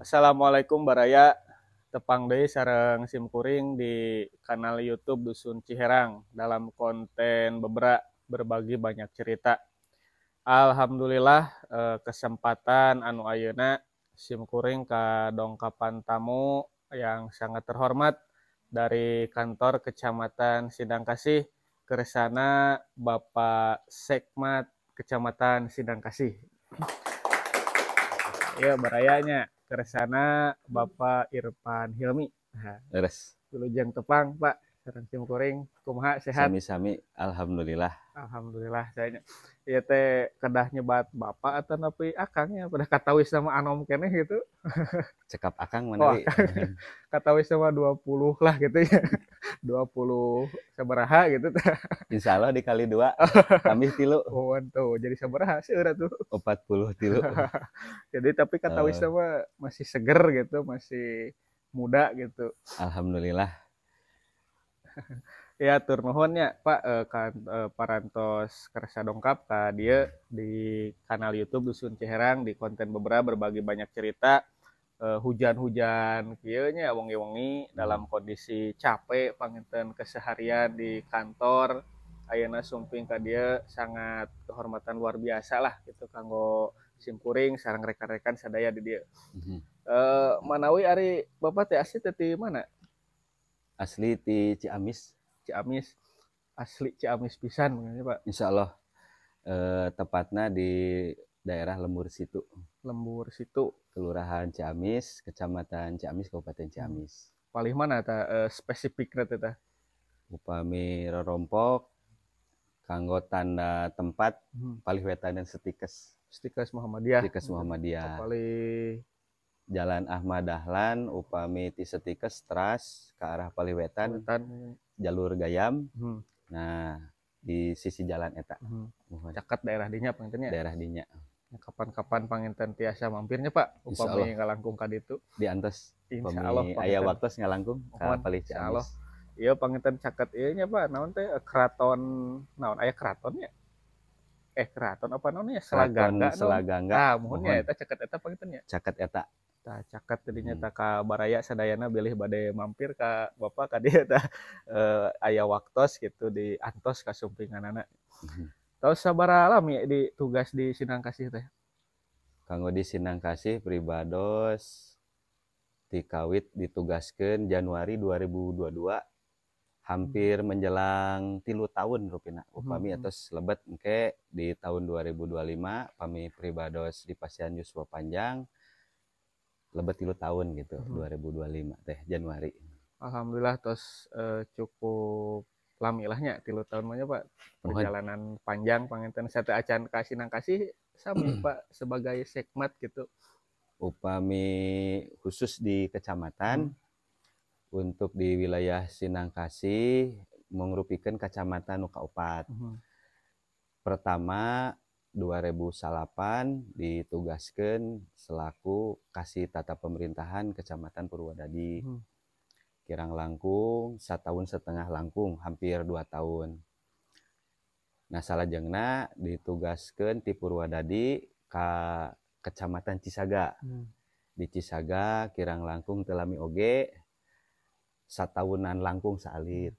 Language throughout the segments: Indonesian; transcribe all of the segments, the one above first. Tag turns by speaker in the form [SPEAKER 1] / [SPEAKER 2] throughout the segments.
[SPEAKER 1] Assalamualaikum Baraya, tepang deui sareng simkuring di kanal YouTube Dusun Ciherang dalam konten berbagi banyak cerita. Alhamdulillah kesempatan anu ayeuna simkuring kadongkapan tamu yang sangat terhormat dari kantor Kecamatan Sindang Kasih keresana Bapak Sekmat Kecamatan Sindang Kasih. Ya barayanya keresana Bapak Irfan Hilmi. Nah,
[SPEAKER 2] Beres.
[SPEAKER 1] wilujeng tepang Pak sareng simkuring kumaha sehat?
[SPEAKER 2] Sami-sami alhamdulillah.
[SPEAKER 1] Alhamdulillah saya ieu teh kedah nyebat Bapak atau nepi Akang ya pada katawis sama anom keneh gitu.
[SPEAKER 2] Cekap Akang
[SPEAKER 1] Oh
[SPEAKER 2] mana wi?
[SPEAKER 1] Akang katawis sama 20 lah gitu ya. 20 sabaraha gitu teh.
[SPEAKER 2] Insya Allah dikali 2 tambah 3
[SPEAKER 1] Oh tuh jadi sabaraha seueur atuh.
[SPEAKER 2] 43.
[SPEAKER 1] Jadi tapi katawis
[SPEAKER 2] Eh,
[SPEAKER 1] sama masih seger gitu, masih muda gitu.
[SPEAKER 2] Alhamdulillah.
[SPEAKER 1] Ya tur nuhun nya Pak kan parantos kersa dongkap ka dieu di kanal YouTube Dusun Ciherang di konten berbagi banyak cerita hujan-hujan kieu nya wengi-wengi dalam kondisi capek panginten keseharian di kantor ayeuna sumping ka dieu sangat kehormatan luar biasa lah gitu kanggo simkuring sareng rekan-rekan sadaya di dieu. Manawi ari Bapak teh asli teh ti mana?
[SPEAKER 2] Asli ti Ciamis.
[SPEAKER 1] Ciamis. Asli Ciamis pisan bener Pak.
[SPEAKER 2] Insya Allah tepatnya di daerah Lembur Situ.
[SPEAKER 1] Lembur situ.
[SPEAKER 2] Kelurahan Ciamis, Kecamatan Ciamis, Kabupaten Ciamis.
[SPEAKER 1] Palih mana ta spesifikna teh tah?
[SPEAKER 2] Upami rorompok kanggo tanda tempat palih wetan dan setikes.
[SPEAKER 1] Stikas Muhammadiyah.
[SPEAKER 2] Setikes Muhammadiyah.
[SPEAKER 1] Palih
[SPEAKER 2] Jalan Ahmad Dahlan upami ti setikes teras ke arah Paliwetan jalur Gayam. Nah di sisi jalan eta
[SPEAKER 1] caket daerah dinya pangintennya.
[SPEAKER 2] daerah dinya.
[SPEAKER 1] Kapan-kapan panginten tiasa mampirnya Pak upami ngalangkung ka ditu.
[SPEAKER 2] Diantos
[SPEAKER 1] Insyaallah
[SPEAKER 2] aya waktu ngalangkung ka Palih
[SPEAKER 1] Insyaallah.
[SPEAKER 2] Ciamis.
[SPEAKER 1] Ieu panginten caket ieu nya Pak naon teh keraton naon aya keratonnya? Keraton apa naonnya? Selagangga.
[SPEAKER 2] Selagangga.
[SPEAKER 1] Ah mohon nya eta caket eta pangintennya.
[SPEAKER 2] Caket eta.
[SPEAKER 1] Tah caket tadinya tah ka Baraya sadayana bilih bade mampir ka Bapak ka dieu tah aya waktos gitu di antos kasumpinganana. Tos sabaraha lami di tugas di Sindang Kasih teh?
[SPEAKER 2] Kanggo di Sindang Kasih pribados ti kawit ditugaskeun Januari 2022 hampir menjelang 3 tahun rupina upami atos lebet engke di tahun 2025 pami pribados di Pasian Yuswa Panjang lebet 3 tahun gitu 2025 teh Januari.
[SPEAKER 1] Alhamdulillah tos cukup lami lah nya 3 tahun mah Pak. Perjalanan panjang panginten sate acan ka Sindang Kasih sami Pak sebagai sekmat gitu.
[SPEAKER 2] Upami khusus di kecamatan untuk di wilayah Sindang Kasih mengrupikeun kacamatan nu kaopat. Pertama 2008 ditugaskeun selaku Kasih Tata Pemerintahan Kecamatan Purwodadi. Kirang langkung 1,5 tahun langkung hampir 2 tahun. Nah salajengna ditugaskeun ti Purwodadi ka Kecamatan Cisaga. Di Cisaga kirang langkung teu lami oge 1 tahunan langkung saalit.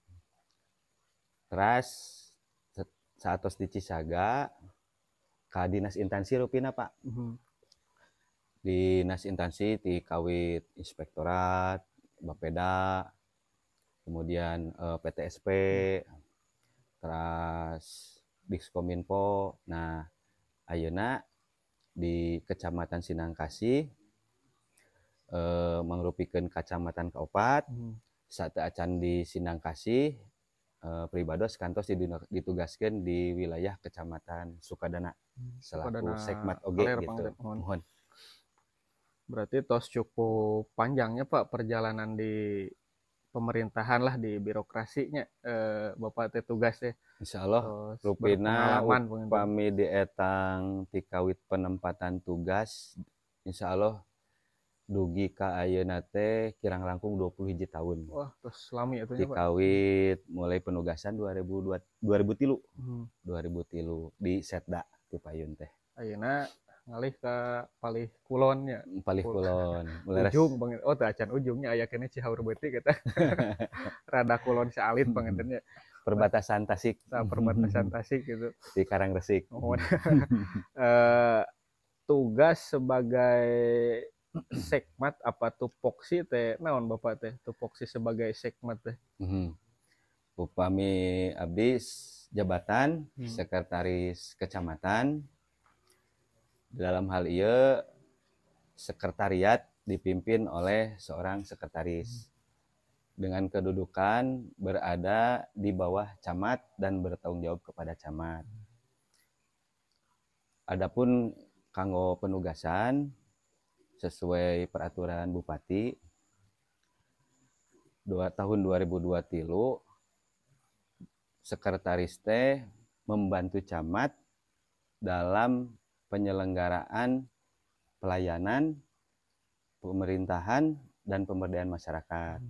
[SPEAKER 2] Teras saatos di Cisaga ka Dinas Intansi rupina Pak. Dinas Intansi ti kawit inspektorat, Bapeda, kemudian PTSP, teras Diskominfo. Nah ayeuna di Kecamatan Sindang Kasih mangrupikeun kacamatan kaopat. Saat acan di Sindang Kasih pribados kantos ditugaskeun di wilayah Kecamatan Sukadana selaku sekmat oge gitu. Mohon.
[SPEAKER 1] Berarti tos cukup panjangnya Pak perjalanan di pemerintahan lah di birokrasinya Bapak teh tugas teh.
[SPEAKER 2] Insyaallah rupina upami dietang ti kawit penempatan tugas insyaallah dugi ka ayeuna teh kirang langkung 21 tahun.
[SPEAKER 1] Wah, tos lami atunya Pak.
[SPEAKER 2] Dikawit mulai penugasan 2003 di Setda ti Payun teh.
[SPEAKER 1] Ayeuna ngalih ke palih kulonnya
[SPEAKER 2] Palih kulon leres
[SPEAKER 1] ujung banget oh teu acan ujungnya aya kene Cihaur beutik eta rada kulon salit pangantennya
[SPEAKER 2] perbatasan Tasik
[SPEAKER 1] sa perbatasan Tasik gitu
[SPEAKER 2] di Karangresik.
[SPEAKER 1] oh, eh, tugas sebagai sekmat apa tupoksi teh naon Bapak teh tupoksi sebagai sekmat teh
[SPEAKER 2] Upami abdi jabatan sekretaris kecamatan dalam hal ieu sekretariat dipimpin oleh seorang sekretaris dengan kedudukan berada di bawah camat dan bertanggung jawab kepada camat. Adapun kanggo penugasan sesuai peraturan Bupati tahun 2023 sekretaris teh membantu camat dalam penyelenggaraan pelayanan pemerintahan dan pemberdayaan masyarakat.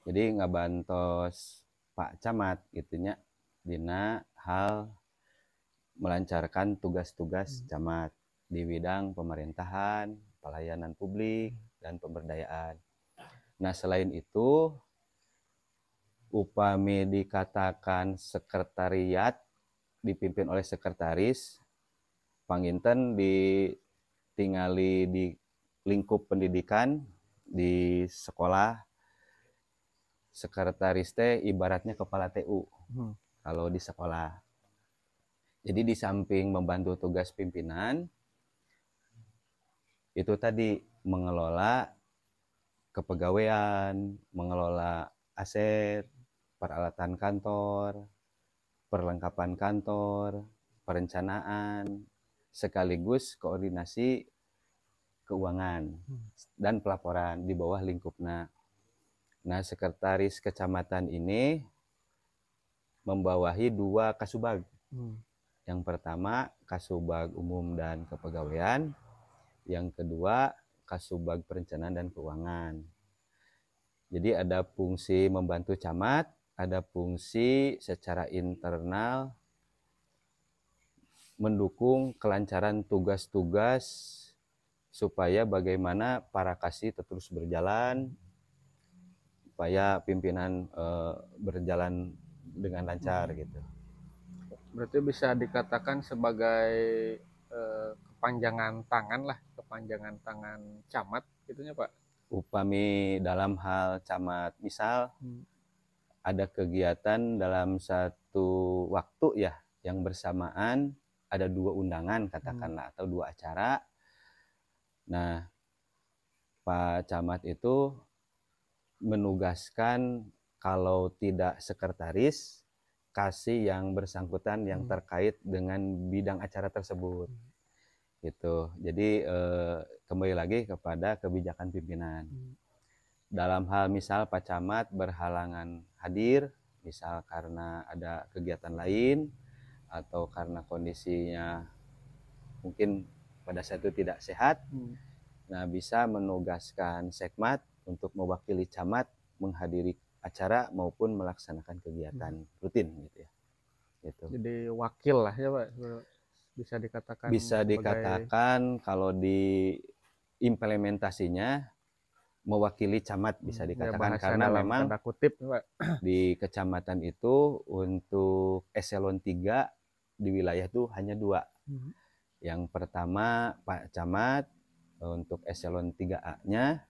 [SPEAKER 2] Jadi ngabantos Pak Camat gitunya dina hal melancarkan tugas-tugas camat di bidang pemerintahan, pelayanan publik, dan pemberdayaan. Nah, selain itu upami dikatakan sekretariat dipimpin oleh sekretaris, panginten ditingali di lingkup pendidikan di sekolah. Sekretaris teh ibaratnya kepala TU kalau di sekolah. Jadi di samping membantu tugas pimpinan, itu tadi mengelola kepegawaian, mengelola aset, peralatan kantor, perlengkapan kantor, perencanaan, sekaligus koordinasi keuangan dan pelaporan di bawah lingkupnya. Nah, sekretaris kecamatan ini membawahi 2 kasubag. Yang pertama kasubag umum dan kepegawaian, yang kedua kasubag perencanaan dan keuangan. Jadi ada fungsi membantu camat, ada fungsi secara internal mendukung kelancaran tugas-tugas supaya bagaimana para kasih terus berjalan, supaya pimpinan berjalan dengan lancar gitu.
[SPEAKER 1] Berarti bisa dikatakan sebagai kepanjangan tangan lah, kepanjangan tangan camat gitunya Pak.
[SPEAKER 2] Upami dalam hal camat, misal ada kegiatan dalam satu waktu ya yang bersamaan ada 2 undangan katakanlah atau 2 acara. Nah, Pak Camat itu menugaskan kalau tidak sekretaris kasih yang bersangkutan yang terkait dengan bidang acara tersebut gitu. Jadi kembali lagi kepada kebijakan pimpinan dalam hal misal Pak Camat berhalangan hadir misal karena ada kegiatan lain atau karena kondisinya mungkin pada saat itu tidak sehat. Nah, bisa menugaskan sekmat untuk mewakili camat menghadiri acara maupun melaksanakan kegiatan rutin gitu ya. Gitu.
[SPEAKER 1] Jadi wakil lah ya Pak, bisa dikatakan.
[SPEAKER 2] Bisa dikatakan kalau di implementasinya mewakili camat bisa dikatakan ya, karena memang
[SPEAKER 1] tanda kutip Pak.
[SPEAKER 2] Di kecamatan itu untuk eselon 3 di wilayah itu hanya 2. Yang pertama Pak Camat untuk eselon 3A-nya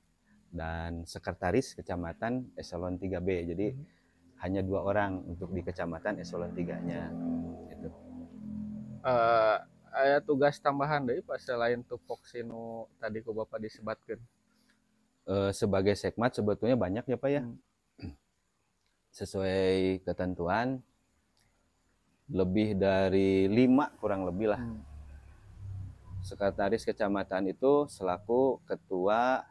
[SPEAKER 2] dan sekretaris kecamatan eselon 3B. Jadi hanya 2 orang untuk di kecamatan eselon 3-nya gitu.
[SPEAKER 1] Ada tugas tambahan dari Pak selain tupoksi nu tadi ku Bapak disebatkan.
[SPEAKER 2] Sebagai sekmat sebetulnya banyak ya Pak ya. Sesuai ketentuan lebih dari 5 kurang lebih lah. Sekretaris kecamatan itu selaku ketua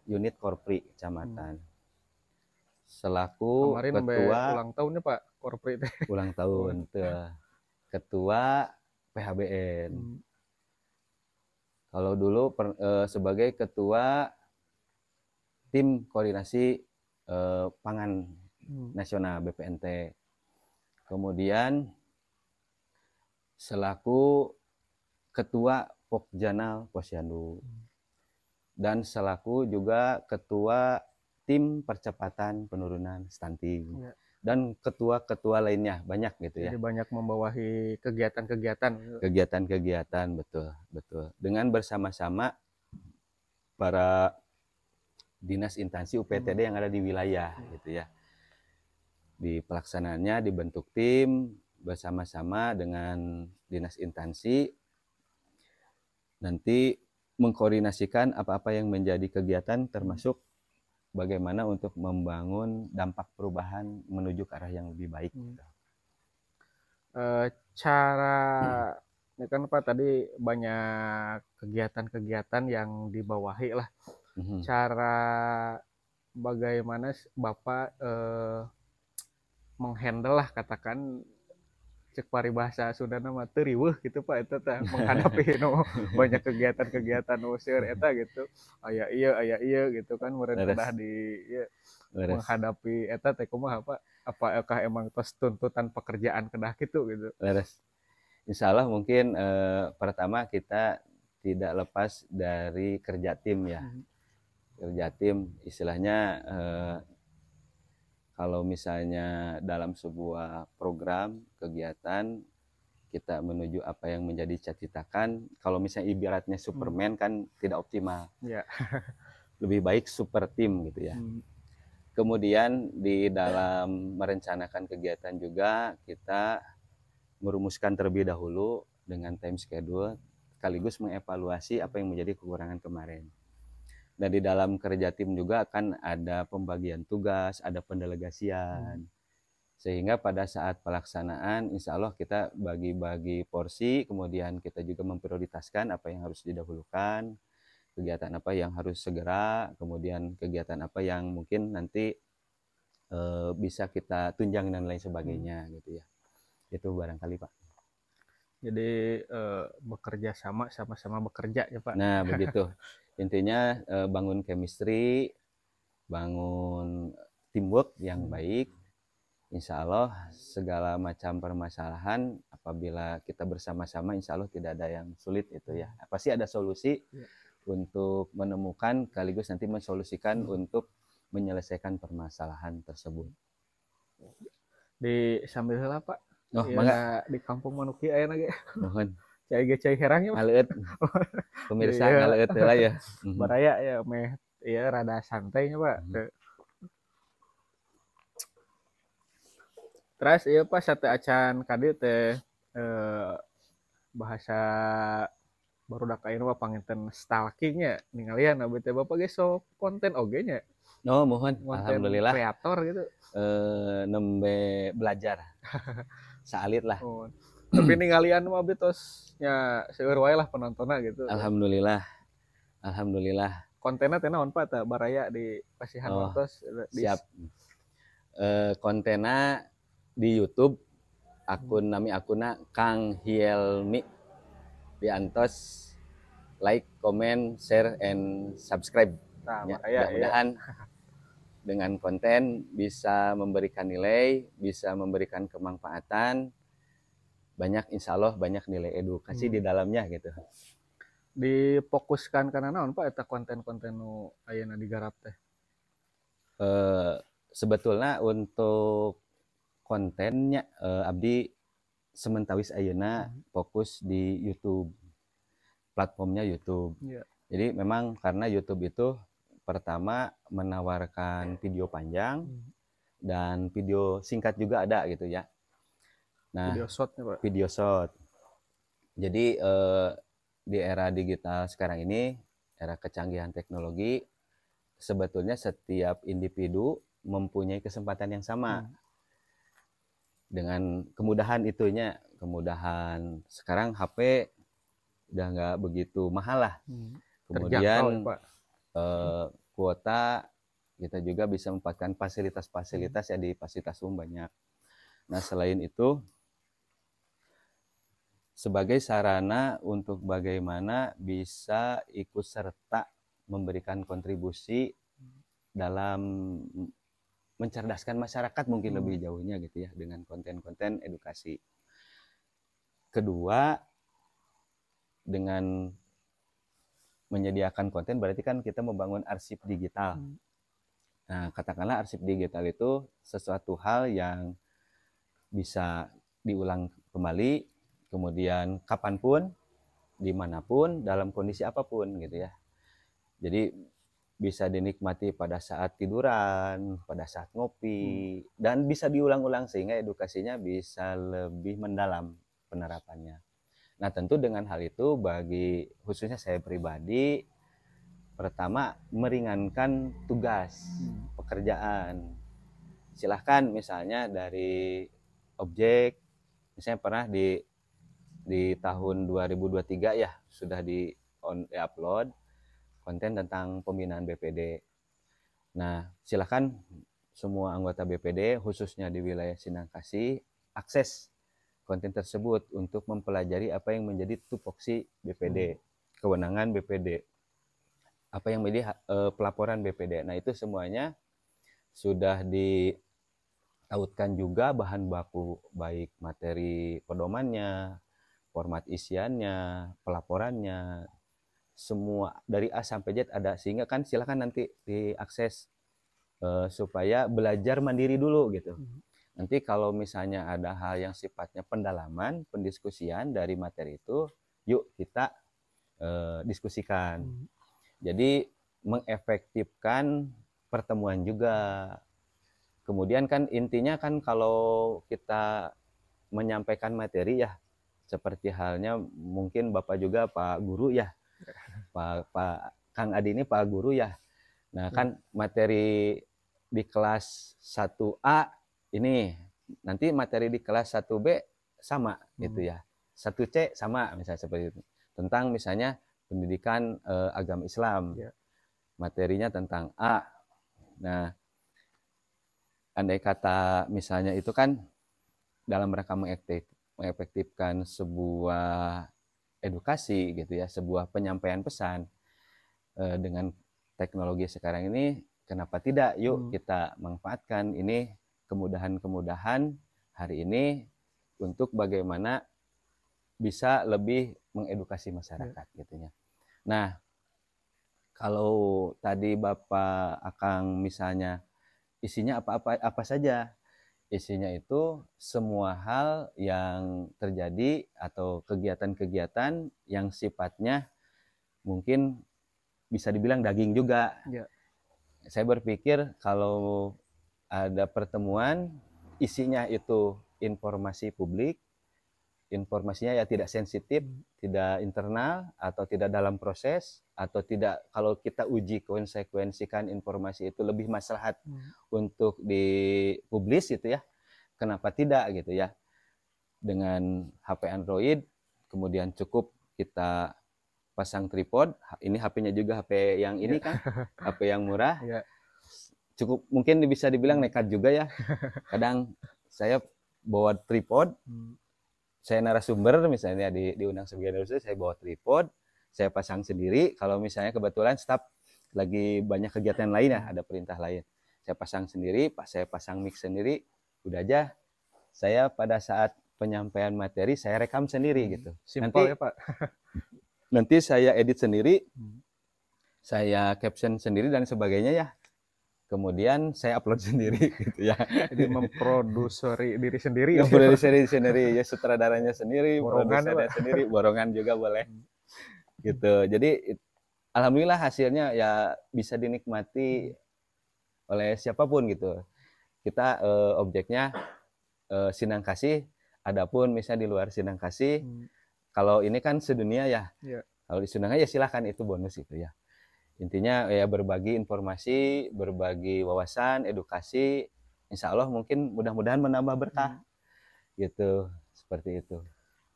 [SPEAKER 2] unit korpri kecamatan. Selaku
[SPEAKER 1] kemarin
[SPEAKER 2] ketua
[SPEAKER 1] ulang tahunnya Pak korpri
[SPEAKER 2] ulang tahun ketua PHBN. Kalau dulu sebagai ketua tim koordinasi pangan nasional BPNT. Kemudian selaku ketua Pokjanal Posyandu, dan selaku juga ketua tim percepatan penurunan stunting,
[SPEAKER 1] Ya.
[SPEAKER 2] dan ketua-ketua lainnya banyak gitu ya.
[SPEAKER 1] Jadi banyak membawahi kegiatan-kegiatan.
[SPEAKER 2] Kegiatan-kegiatan, betul betul, dengan bersama-sama para dinas instansi UPTD yang ada di wilayah gitu ya. Di pelaksanaannya dibentuk tim bersama-sama dengan dinas instansi, nanti mengkoordinasikan apa-apa yang menjadi kegiatan, termasuk bagaimana untuk membangun dampak perubahan menuju ke arah yang lebih baik.
[SPEAKER 1] Cara ini kan Pak tadi banyak kegiatan-kegiatan yang dibawahi lah. Cara bagaimana Bapak menghandle lah, katakan cek paribahasa Sunda nama teu riweuh gitu Pak eta teh menghadapi no banyak kegiatan-kegiatan useur eta gitu. Aya ieu gitu kan meureun kedah di ya, menghadapi eta teh kumaha Pak? Apakah emang tos tuntutan pekerjaan kedah gitu gitu?
[SPEAKER 2] Leres. Insya Allah mungkin pertama kita tidak lepas dari kerja tim ya. Kerja tim istilahnya kalau misalnya dalam sebuah program kegiatan kita menuju apa yang menjadi cita-citakan, kalau misalnya ibaratnya Superman kan tidak optimal.
[SPEAKER 1] Ya.
[SPEAKER 2] Lebih baik super tim gitu ya. Kemudian di dalam merencanakan kegiatan juga kita merumuskan terlebih dahulu dengan time schedule, sekaligus mengevaluasi apa yang menjadi kekurangan kemarin. Dan di dalam kerja tim juga akan ada pembagian tugas, ada pendelegasian. Sehingga pada saat pelaksanaan, insya Allah kita bagi-bagi porsi, kemudian kita juga memprioritaskan apa yang harus didahulukan, kegiatan apa yang harus segera, kemudian kegiatan apa yang mungkin nanti bisa kita tunjang dan lain sebagainya gitu ya. Itu barangkali Pak.
[SPEAKER 1] Jadi bekerja sama-sama bekerja ya Pak.
[SPEAKER 2] Nah begitu. Intinya bangun chemistry, bangun teamwork yang baik. Insya Allah segala macam permasalahan apabila kita bersama-sama, insya Allah tidak ada yang sulit itu ya. Pasti ada solusi untuk menemukan, sekaligus nanti mensolusikan untuk menyelesaikan permasalahan tersebut.
[SPEAKER 1] Di sambil heula Pak.
[SPEAKER 2] Oh,
[SPEAKER 1] ya, di kampung Manuki aya ge.
[SPEAKER 2] Mohon.
[SPEAKER 1] Cai herangnya
[SPEAKER 2] Ngaleut. Pemirsa ngaleut heula ya.
[SPEAKER 1] Baraya ya meh ya rada santainya Pak. Terus iya Pak sate acan kadi teh bahasa baru dak ayeuna mah panginten stalkingnya ningalian abdi teh Bapak ge sok konten oge nya.
[SPEAKER 2] Oh, mohon.
[SPEAKER 1] Konten
[SPEAKER 2] Alhamdulillah.
[SPEAKER 1] kreator gitu.
[SPEAKER 2] Nembe belajar. Saalit lah.
[SPEAKER 1] Oh. Tapi ningalian mah abdi tos nya seueur wae lah penontonnya gitu.
[SPEAKER 2] Alhamdulillah. Alhamdulillah.
[SPEAKER 1] Kontennya teh naon Pak teh baraya di Pasihan Mantos
[SPEAKER 2] siap. Kontennya di YouTube akun nami akunna Kang Hielmi, diantos like, comment, share, and subscribe.
[SPEAKER 1] Nah,
[SPEAKER 2] ya, mudah-mudahan dengan konten bisa memberikan nilai, bisa memberikan kemanfaatan, banyak insya Allah banyak nilai edukasi di dalamnya gitu.
[SPEAKER 1] Difokuskan karena naon Pak eta konten-konten nu ayeuna digarap teh?
[SPEAKER 2] Sebetulnya untuk kontennya abdi sementawis ayeuna fokus di YouTube, platformnya YouTube. Jadi memang karena YouTube itu pertama menawarkan video panjang dan video singkat juga ada gitu ya. Nah,
[SPEAKER 1] video shotnya Pak.
[SPEAKER 2] Video shot. Jadi di era digital sekarang ini, era kecanggihan teknologi, sebetulnya setiap individu mempunyai kesempatan yang sama. Dengan kemudahan itunya, kemudahan sekarang HP udah nggak begitu mahal lah. Kemudian kuota kita juga bisa mendapatkan fasilitas-fasilitas ya di fasilitas umum banyak. Nah selain itu sebagai sarana untuk bagaimana bisa ikut serta memberikan kontribusi dalam mencerdaskan masyarakat mungkin lebih jauhnya gitu ya dengan konten-konten edukasi. Kedua, dengan menyediakan konten berarti kan kita membangun arsip digital. Nah, katakanlah arsip digital itu sesuatu hal yang bisa diulang kembali, kemudian kapanpun, dimanapun, dalam kondisi apapun gitu ya. Jadi bisa dinikmati pada saat tiduran, pada saat ngopi, dan bisa diulang-ulang sehingga edukasinya bisa lebih mendalam penerapannya. Nah, tentu dengan hal itu bagi khususnya saya pribadi, pertama meringankan tugas pekerjaan. Silahkan misalnya dari objek, misalnya pernah di tahun 2023 ya sudah upload konten tentang pembinaan BPD. Nah, silahkan semua anggota BPD khususnya di wilayah Sinangkasih akses konten tersebut untuk mempelajari apa yang menjadi tupoksi BPD, kewenangan BPD, apa yang menjadi pelaporan BPD. Nah, itu semuanya sudah ditautkan juga bahan baku, baik materi pedomannya, format isiannya, pelaporannya, semua dari A sampai Z ada, sehingga kan silakan nanti diakses supaya belajar mandiri dulu gitu. Nanti kalau misalnya ada hal yang sifatnya pendalaman, pendiskusian dari materi itu, yuk kita diskusikan. Jadi mengefektifkan pertemuan juga. Kemudian kan intinya kan kalau kita menyampaikan materi ya, seperti halnya mungkin Bapak juga Pak Guru ya, Pak Kang Adi ini Pak Guru ya. Nah kan materi di kelas 1A ini, nanti materi di kelas 1B sama gitu ya. 1C sama misalnya seperti itu. Tentang misalnya pendidikan agama Islam. Materinya tentang A. Nah, andai kata misalnya itu kan dalam rangka mengefektifkan sebuah edukasi gitu ya, sebuah penyampaian pesan dengan teknologi sekarang ini, kenapa tidak yuk kita manfaatkan ini kemudahan-kemudahan hari ini untuk bagaimana bisa lebih mengedukasi masyarakat gitunya. Nah, kalau tadi Bapak Akang misalnya isinya apa saja, isinya itu semua hal yang terjadi atau kegiatan-kegiatan yang sifatnya mungkin bisa dibilang daging juga. Saya berpikir kalau ada pertemuan isinya itu informasi publik, informasinya ya tidak sensitif, tidak internal atau tidak dalam proses, atau tidak, kalau kita uji konsekuensikan informasi itu lebih maslahat untuk dipublis gitu ya, kenapa tidak gitu ya. Dengan HP Android kemudian cukup kita pasang tripod, ini HP-nya juga HP yang ini kan, HP yang murah, cukup mungkin bisa dibilang nekat juga ya. Kadang saya bawa tripod, saya narasumber misalnya diundang sebagai narasumber, saya bawa tripod, saya pasang sendiri. Kalau misalnya kebetulan staff lagi banyak kegiatan lain ya, ada perintah lain, saya pasang sendiri, saya pasang mic sendiri, udah aja. Saya pada saat penyampaian materi saya rekam sendiri gitu.
[SPEAKER 1] Simpel ya Pak.
[SPEAKER 2] Nanti saya edit sendiri, saya caption sendiri dan sebagainya ya. Kemudian saya upload sendiri gitu ya.
[SPEAKER 1] Jadi memproduksi diri sendiri.
[SPEAKER 2] Memproduksi sendiri ya, sutradaranya sendiri, produsernya sendiri, borongan juga boleh. Gitu. Jadi alhamdulillah hasilnya ya bisa dinikmati oleh siapapun gitu. Kita objeknya Sinangkasih, adapun misalnya di luar Sinangkasih, kalau ini kan sedunia ya. Kalau di Sinangkasih ya silahkan, itu bonus gitu ya. Intinya ya berbagi informasi, berbagi wawasan, edukasi, insya Allah mungkin mudah-mudahan menambah berkah gitu, seperti itu.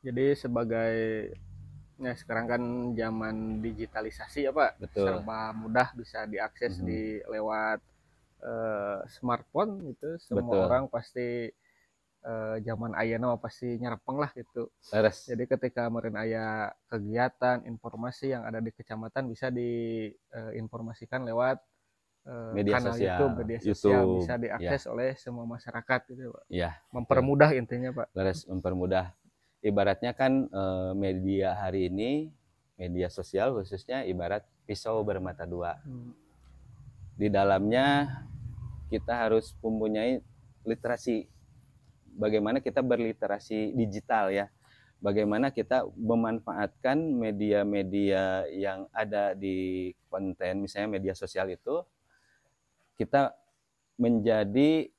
[SPEAKER 1] Jadi sebagai ya sekarang kan zaman digitalisasi ya Pak.
[SPEAKER 2] Betul.
[SPEAKER 1] Serba mudah bisa diakses di lewat smartphone gitu. Semua orang pasti zaman ayeuna pasti nyerepeng lah gitu. Jadi ketika meureun aya kegiatan, informasi yang ada di kecamatan bisa diinformasikan lewat
[SPEAKER 2] media
[SPEAKER 1] kanal
[SPEAKER 2] sosial,
[SPEAKER 1] YouTube, media sosial bisa diakses oleh semua masyarakat gitu Pak.
[SPEAKER 2] Ya.
[SPEAKER 1] Mempermudah intinya Pak.
[SPEAKER 2] Mempermudah. Ibaratnya kan media hari ini media sosial khususnya ibarat pisau bermata dua. Di dalamnya kita harus mempunyai literasi. Bagaimana kita berliterasi digital ya. Bagaimana kita memanfaatkan media-media yang ada di konten, misalnya media sosial itu, kita menjadi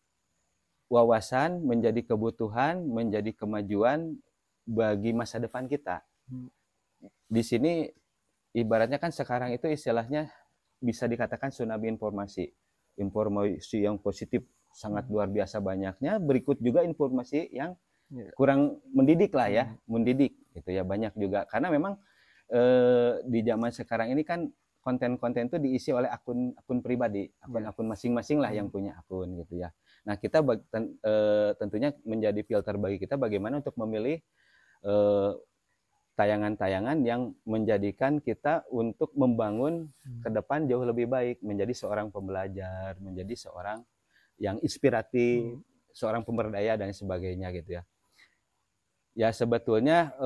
[SPEAKER 2] wawasan, menjadi kebutuhan, menjadi kemajuan bagi masa depan kita. Di sini ibaratnya kan sekarang itu istilahnya bisa dikatakan tsunami informasi. Informasi yang positif sangat luar biasa banyaknya, berikut juga informasi yang kurang mendidik lah ya, mendidik gitu ya, banyak juga. Karena memang di zaman sekarang ini kan konten-konten itu diisi oleh akun pribadi, akun masing-masing lah yang punya akun gitu ya. Nah, kita tentunya menjadi filter bagi kita bagaimana untuk memilih tayangan-tayangan yang menjadikan kita untuk membangun ke depan jauh lebih baik, menjadi seorang pembelajar, menjadi seorang yang inspiratif, seorang pemberdaya dan sebagainya gitu ya. Ya sebetulnya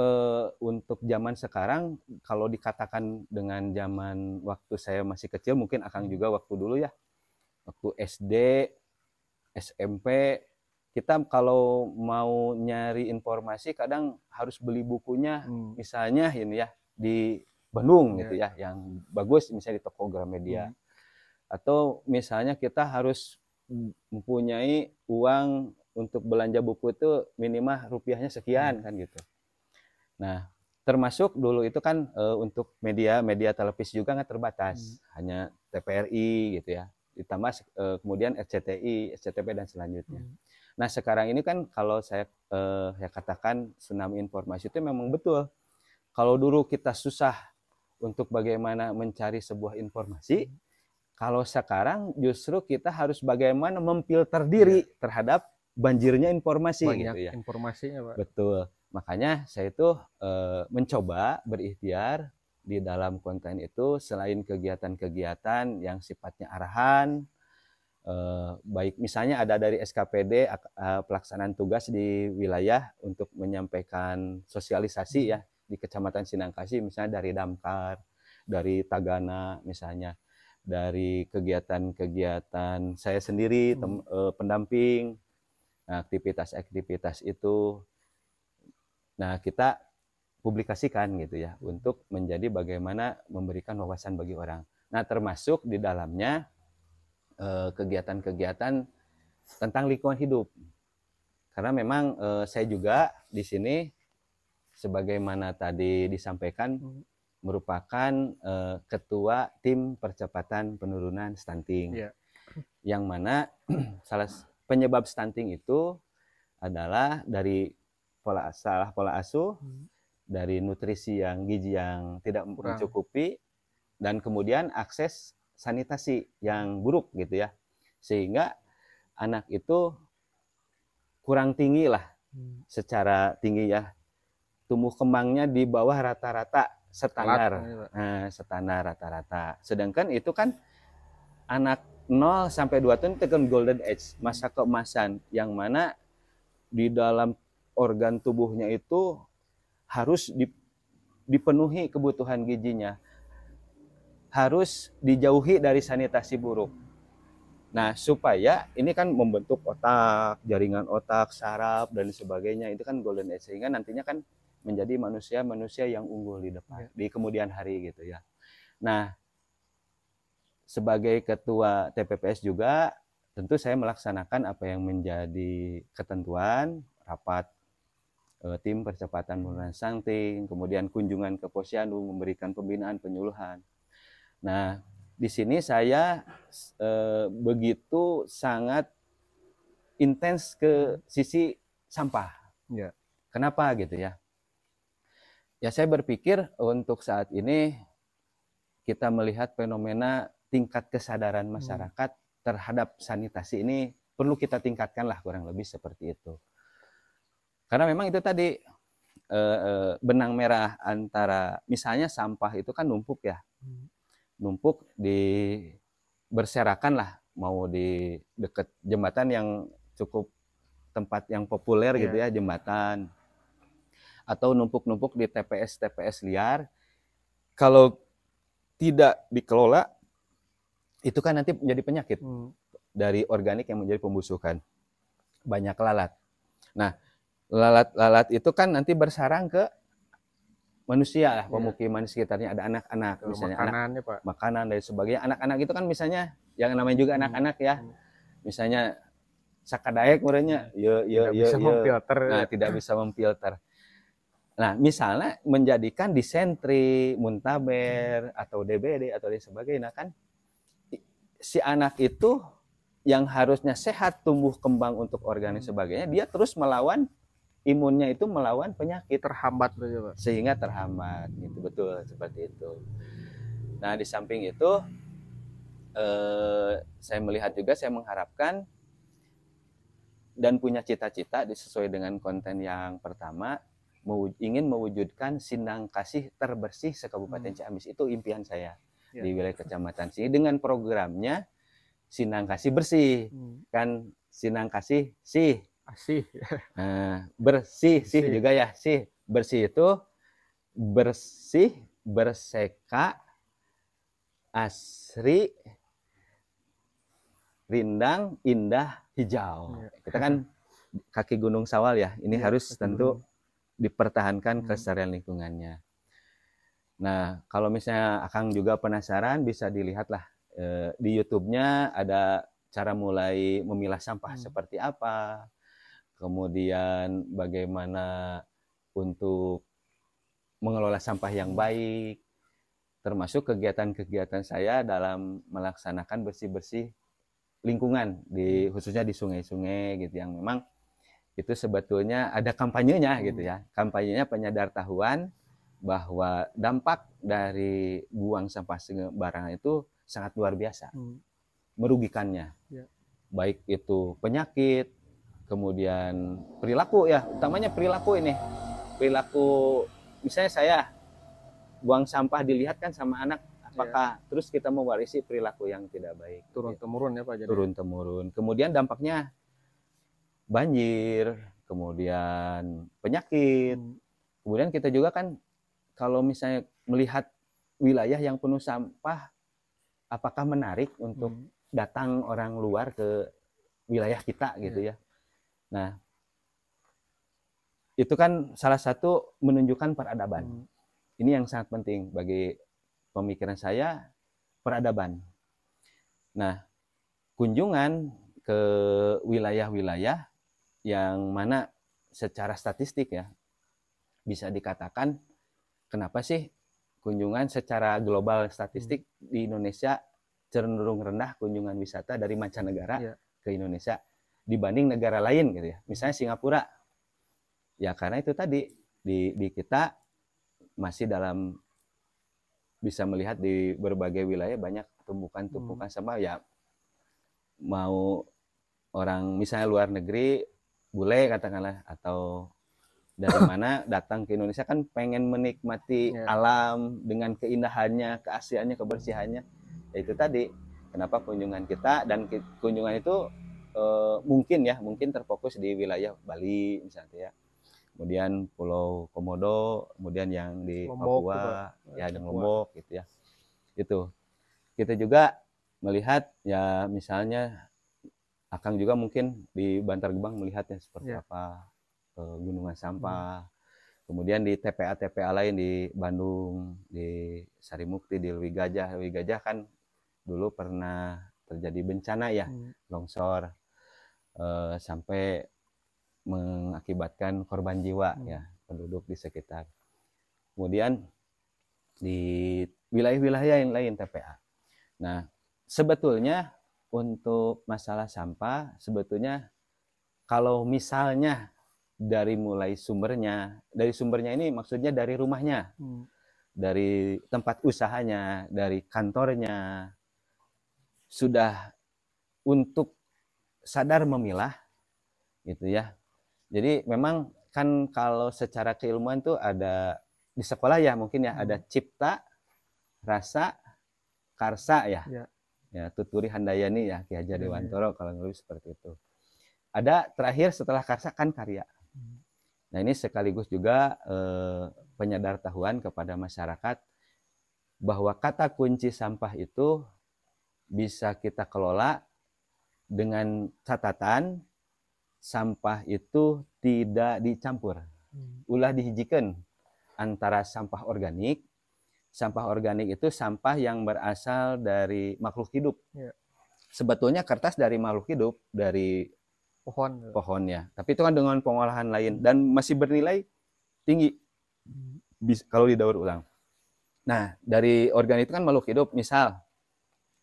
[SPEAKER 2] untuk zaman sekarang kalau dikatakan dengan zaman waktu saya masih kecil, mungkin Akang juga waktu dulu ya, waktu SD, SMP, kita kalau mau nyari informasi kadang harus beli bukunya, misalnya ini ya di Bandung gitu ya, yang bagus misalnya di toko Gramedia. Atau misalnya kita harus mempunyai uang untuk belanja buku itu minimal rupiahnya sekian kan gitu. Nah, termasuk dulu itu kan untuk media televisi juga nggak terbatas, hanya TVRI gitu ya, ditambah kemudian RCTI, SCTV dan selanjutnya. Nah, sekarang ini kan kalau saya katakan tsunami informasi itu memang betul. Kalau dulu kita susah untuk bagaimana mencari sebuah informasi, kalau sekarang justru kita harus bagaimana memfilter diri terhadap banjirnya informasi.
[SPEAKER 1] Banyak
[SPEAKER 2] gitu ya.
[SPEAKER 1] Informasinya, Pak.
[SPEAKER 2] Betul. Makanya saya itu mencoba berikhtiar di dalam konten itu, selain kegiatan-kegiatan yang sifatnya arahan, baik misalnya ada dari SKPD pelaksanaan tugas di wilayah untuk menyampaikan sosialisasi ya di Kecamatan Sinangkasih, misalnya dari Damkar, dari Tagana misalnya, dari kegiatan-kegiatan saya sendiri pendamping, aktivitas-aktivitas itu, nah kita publikasikan gitu ya untuk menjadi bagaimana memberikan wawasan bagi orang. Nah, termasuk di dalamnya kegiatan-kegiatan tentang lingkungan hidup. Karena memang saya juga di sini sebagaimana tadi disampaikan merupakan ketua tim percepatan penurunan stunting. Yang mana salah penyebab stunting itu adalah dari pola asuh, dari nutrisi yang gizi yang tidak mencukupi, dan kemudian akses sanitasi yang buruk gitu ya, sehingga anak itu kurang tinggi lah, secara tinggi ya, tumbuh kembangnya di bawah rata-rata standar, standar rata-rata. Sedangkan itu kan anak 0 sampai 2 tahun itu kan golden age, masa keemasan, yang mana di dalam organ tubuhnya itu harus dipenuhi kebutuhan gizinya, harus dijauhi dari sanitasi buruk. Nah, supaya ini kan membentuk otak, jaringan otak, saraf dan sebagainya, itu kan golden age, sehingga nantinya kan menjadi manusia yang unggul di depan, di kemudian hari gitu ya. Nah, sebagai ketua TPPS juga tentu saya melaksanakan apa yang menjadi ketentuan rapat tim percepatan penurunan stunting, kemudian kunjungan ke Posyandu, memberikan pembinaan penyuluhan. Nah, di sini saya begitu sangat intens ke sisi sampah. Kenapa gitu ya? Ya, saya berpikir untuk saat ini kita melihat fenomena tingkat kesadaran masyarakat terhadap sanitasi ini perlu kita tingkatkan lah, kurang lebih seperti itu. Karena memang itu tadi benang merah antara misalnya sampah itu kan numpuk ya, numpuk berserakan lah, mau di dekat jembatan yang cukup tempat yang populer gitu ya, jembatan, atau numpuk-numpuk di TPS liar kalau tidak dikelola itu kan nanti menjadi penyakit dari organik yang menjadi pembusukan. Banyak lalat. Nah, lalat-lalat itu kan nanti bersarang ke manusia lah, pemukiman sekitarnya, ada anak-anak misalnya,
[SPEAKER 1] makanannya Pak,
[SPEAKER 2] makanan dan sebagainya. Anak-anak itu kan misalnya yang namanya juga anak-anak ya, misalnya sakadaek murahnya, nah tidak bisa memfilter. Nah, misalnya menjadikan disentri, muntaber atau DBD atau lain sebagainya, kan si anak itu yang harusnya sehat, tumbuh kembang untuk organ dan sebagainya, dia terus melawan imunnya, itu melawan penyakit,
[SPEAKER 1] terhambat begitu Pak.
[SPEAKER 2] Sehingga terhambat gitu, betul seperti itu. Nah, di samping itu saya melihat juga, saya mengharapkan dan punya cita-cita sesuai dengan konten yang pertama, ingin mewujudkan Sindang Kasih terbersih se-Kabupaten Ciamis. Itu impian saya di wilayah kecamatan sini dengan programnya Sindang Kasih Bersih. Kan Sindang Kasih sih
[SPEAKER 1] asih.
[SPEAKER 2] Bersih sih juga ya, sih. Bersih itu bersih, berseka, asri, rindang, indah, hijau. Kita kan kaki Gunung Sawal ya, ini harus tentu dipertahankan kelestarian lingkungannya. Nah, kalau misalnya Akang juga penasaran, bisa dilihatlah di YouTube-nya ada cara mulai memilah sampah seperti apa, kemudian bagaimana untuk mengelola sampah yang baik, termasuk kegiatan-kegiatan saya dalam melaksanakan bersih-bersih lingkungan, khususnya di sungai-sungai gitu, yang memang itu sebetulnya ada kampanyenya gitu ya. Kampanyenya penyadaran bahwa dampak dari buang sampah sembarangan itu sangat luar biasa, merugikannya. Baik itu penyakit, kemudian perilaku ya, utamanya perilaku ini. Perilaku, misalnya saya buang sampah dilihat kan sama anak, apakah terus kita mewarisi perilaku yang tidak baik.
[SPEAKER 1] Turun-temurun ya Pak.
[SPEAKER 2] Turun-temurun. Kemudian dampaknya banjir, kemudian penyakit. Kemudian kita juga kan kalau misalnya melihat wilayah yang penuh sampah, apakah menarik untuk datang orang luar ke wilayah kita gitu ya. Nah, itu kan salah satu menunjukkan peradaban. Ini yang sangat penting bagi pemikiran saya, peradaban. Nah, kunjungan ke wilayah-wilayah yang mana secara statistik ya, bisa dikatakan kenapa sih kunjungan secara global statistik di Indonesia cenderung rendah kunjungan wisata dari mancanegara ke Indonesia dibanding negara lain gitu ya. Misalnya Singapura. Ya karena itu tadi di kita masih dalam bisa melihat di berbagai wilayah banyak tumpukan-tumpukan sampah ya, mau orang misalnya luar negeri bule katakanlah atau dari mana datang ke Indonesia kan pengen menikmati alam dengan keindahannya, keasliannya, kebersihannya. Ya itu tadi kenapa kunjungan kita, dan kunjungan itu mungkin terfokus di wilayah Bali misalnya ya. Kemudian Pulau Komodo, kemudian yang di
[SPEAKER 1] Lombok,
[SPEAKER 2] Papua, ya di Lombok gitu ya. Itu. Kita juga melihat ya misalnya Akang juga mungkin di Bantar Gebang melihatnya seperti apa gunungan sampah. Kemudian di TPA-TPA lain di Bandung, di Sarimukti, di Leuwi Gajah. Leuwi Gajah kan dulu pernah terjadi bencana ya, longsor sampai mengakibatkan korban jiwa ya penduduk di sekitar. Kemudian di wilayah-wilayah yang lain TPA. Nah, sebetulnya untuk masalah sampah sebetulnya kalau misalnya dari mulai sumbernya, dari sumbernya ini maksudnya dari rumahnya, dari tempat usahanya, dari kantornya, sudah untuk sadar memilah gitu ya. Jadi memang kan kalau secara keilmuan tuh ada di sekolah ya mungkin ya ada cipta, rasa, karsa ya. Ya tuturi handayani ya Ki Hajar Dewantoro kalau lebih seperti itu. Ada terakhir setelah karsa kan karya. Nah ini sekaligus juga penyadartahuan kepada masyarakat bahwa kata kunci sampah itu bisa kita kelola dengan catatan sampah itu tidak dicampur. Ulah dihijikan antara sampah organik. Sampah organik itu sampah yang berasal dari makhluk hidup.
[SPEAKER 1] Ya.
[SPEAKER 2] Sebetulnya kertas dari makhluk hidup, dari pohonnya. Tapi itu kan dengan pengolahan lain dan masih bernilai tinggi kalau didaur ulang. Nah, dari organik itu kan makhluk hidup, misal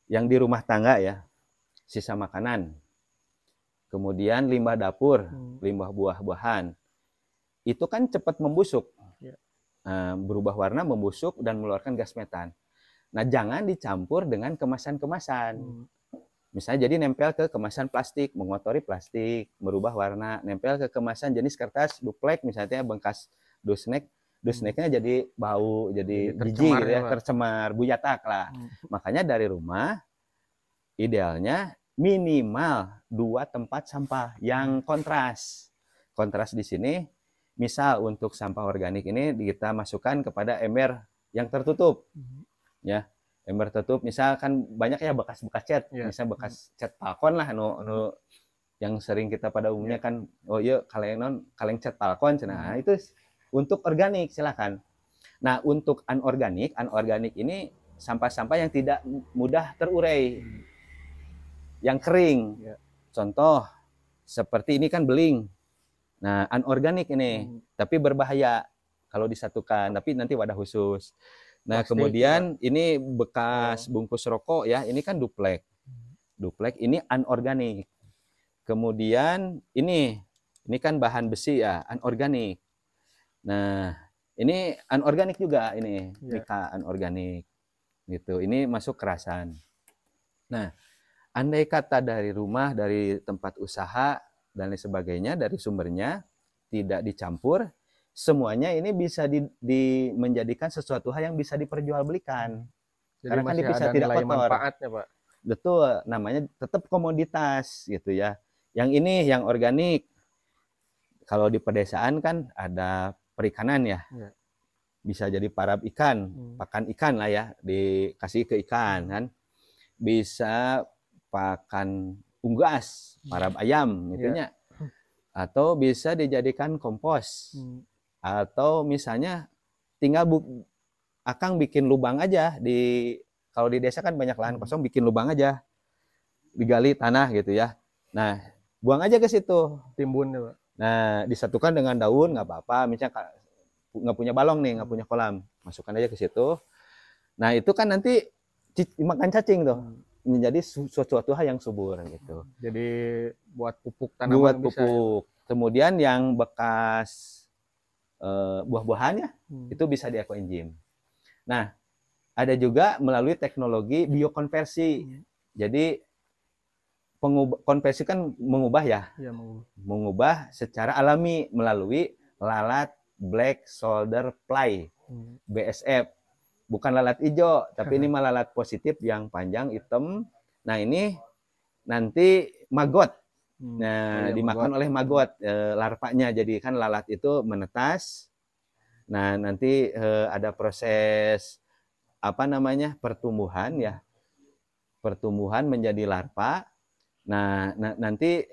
[SPEAKER 2] yang di rumah tangga ya, sisa makanan. Kemudian limbah dapur, limbah buah-buahan. Itu kan cepat membusuk.
[SPEAKER 1] Ya.
[SPEAKER 2] Berubah warna, membusuk dan mengeluarkan gas metan. Nah, jangan dicampur dengan kemasan-kemasan. Misalnya jadi nempel ke kemasan plastik, mengotori plastik, berubah warna, nempel ke kemasan jenis kertas duplek misalnya bekas dusnek, dusneknya jadi bau, jadi jijik gitu ya, tercemar, buyatak lah. Makanya dari rumah idealnya minimal 2 tempat sampah yang kontras. Kontras di sini misal untuk sampah organik ini kita masukkan kepada ember yang tertutup. Ya, ember tertutup misalkan banyak ya bekas-bekas cat, misal bekas cat palkon lah yang sering kita pada umumnya kan kaleng cat palkon cenah. Itu untuk organik silakan. Nah, untuk anorganik ini sampah-sampah yang tidak mudah terurai. Yang kering. Contoh seperti ini kan beling. Nah, anorganik ini, tapi berbahaya kalau disatukan, tapi nanti wadah khusus. Nah, plastik, kemudian ini bekas bungkus rokok ya, ini kan duplek. Duplek ini anorganik. Kemudian ini kan bahan besi ya, anorganik. Nah, ini anorganik juga ini, mika anorganik. Gitu. Ini masuk kerasan. Nah, andai kata dari rumah, dari tempat usaha dan lain sebagainya, dari sumbernya tidak dicampur, semuanya ini bisa menjadikan sesuatu hal yang bisa diperjualbelikan.
[SPEAKER 1] Jadi
[SPEAKER 2] karena kan bisa tidak kotor.
[SPEAKER 1] Manfaatnya, Pak.
[SPEAKER 2] Betul, namanya tetap komoditas gitu ya. Yang ini yang organik. Kalau di pedesaan kan ada perikanan ya. Bisa jadi parab ikan, pakan ikan lah ya, dikasih ke ikan kan. Bisa pakan unggas, parab ayam gitunya. Atau bisa dijadikan kompos. Atau misalnya tinggal akang bikin lubang aja kalau di desa kan banyak lahan kosong, bikin lubang aja. Digali tanah gitu ya. Nah, buang aja ke situ,
[SPEAKER 1] timbun ya, Pak.
[SPEAKER 2] Nah, disatukan dengan daun nggak apa-apa, misalnya nggak punya balong nih, nggak punya kolam, masukkan aja ke situ. Nah, itu kan nanti makan cacing tuh. Menjadi suatu hal yang subur gitu.
[SPEAKER 1] Jadi buat pupuk tanaman
[SPEAKER 2] buat
[SPEAKER 1] bisa.
[SPEAKER 2] Pupuk. Kemudian yang bekas buah-buahannya itu bisa di ekoenzim. Nah, ada juga melalui teknologi biokonversi. Jadi konversi kan mengubah ya. Mengubah secara alami melalui lalat black soldier fly, BSF. Bukan lalat hijau, tapi ini malah lalat positif yang panjang hitam. Nah, ini nanti maggot. Nah, dimakan oleh maggot larvanya. Jadi kan lalat itu menetas. Nah, nanti ada proses pertumbuhan ya. Pertumbuhan menjadi larva. Nah, nanti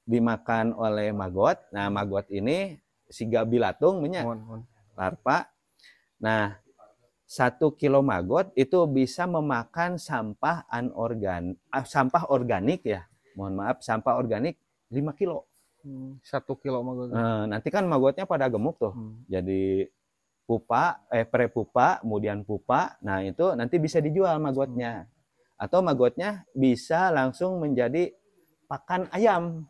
[SPEAKER 2] dimakan oleh maggot. Nah, maggot ini siga bilatung larva. Nah, 1 kilo maggot itu bisa memakan sampah sampah organik ya. Mohon maaf, sampah organik 5 kilo.
[SPEAKER 1] 1 kilo maggot.
[SPEAKER 2] Nanti kan maggotnya pada gemuk tuh. Jadi pupa, prepupa, kemudian pupa. Nah, itu nanti bisa dijual maggotnya. Atau maggotnya bisa langsung menjadi pakan ayam.